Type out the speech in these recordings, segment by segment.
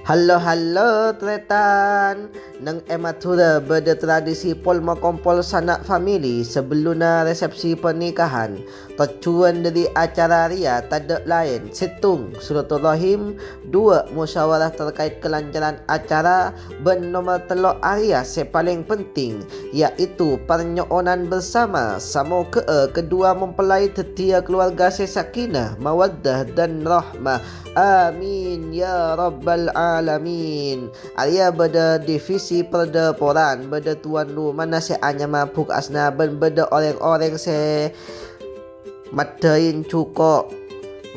Halo tretan nang ematura tradisi polma kompol sanak family sebelum resepsi pernikahan. Tujuan dari acara ria tak lain situng silaturahim, dua musyawarah terkait kelancaran acara, bernomor telok aria sepaling penting iaitu pernyonan bersama samo kedua mempelai tetia keluarga sesakinah mawaddah dan rahmah. Amin ya rabbal alamin. Aria beda divisi perdeporan, beda tuan rumah nasi anya mampu asna ben beda orang-orang se madain cukok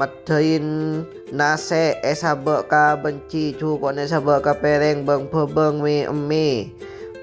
madain nase sabak ka benci cukok ne sabak ka pereng bang pebeng mi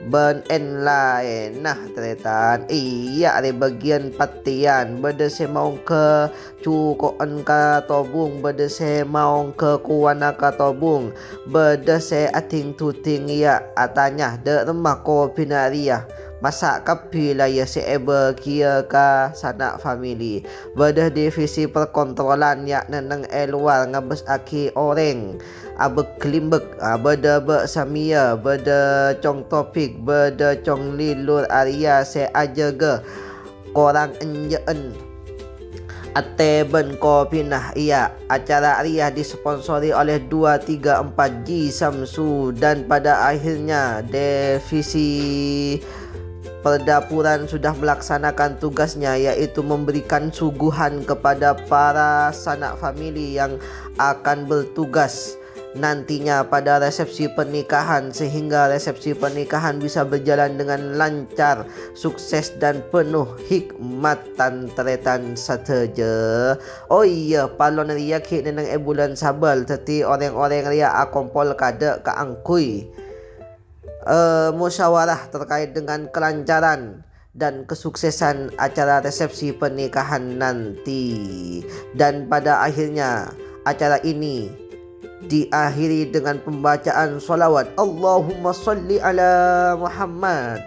ben en lain nah tretan iya ada bagian patian beda se mau ke cukoan ka tobung beda se mau ke kuana ka tobung beda se ating tuting ya atanya de remah ko pinaria masak kapila ya se ebe kia ka sanak family beda divisi perkontrolan ya neneng luar ngabes aki orang abe klimbek beda be samia beda cong topik beda cong lilur aria se aja ge korang enjeen ate ben ko pinah iya. Acara Aria disponsori oleh 234G Samsu dan pada akhirnya divisi perdapuran sudah melaksanakan tugasnya yaitu memberikan suguhan kepada para sanak famili yang akan bertugas nantinya pada resepsi pernikahan sehingga resepsi pernikahan bisa berjalan dengan lancar, sukses dan penuh hikmatan tretan sateja. Oh iya, palon ria ki nenang bulan sabal teti orang-orang ria akompol kada kaangkui musyawarah terkait dengan kelancaran dan kesuksesan acara resepsi pernikahan nanti. Dan pada akhirnya acara ini diakhiri dengan pembacaan solawat Allahumma salli ala Muhammad.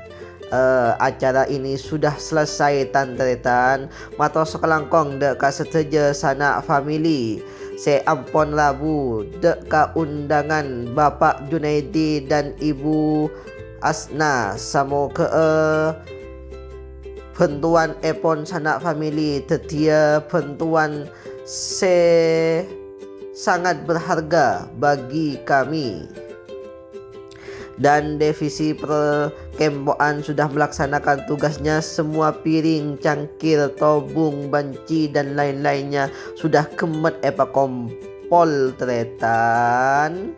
Acara ini sudah selesai tantretan mata sekelangkong dek ka seteja sanak family se ampon labu dek ka undangan Bapak Junaidi dan Ibu Asna samo ke pentuan epon sanak family tetia pentuan se sangat berharga bagi kami. Dan divisi perkemboan sudah melaksanakan tugasnya. Semua piring, cangkir, tobung, banci dan lain-lainnya sudah kemet kompol tretan.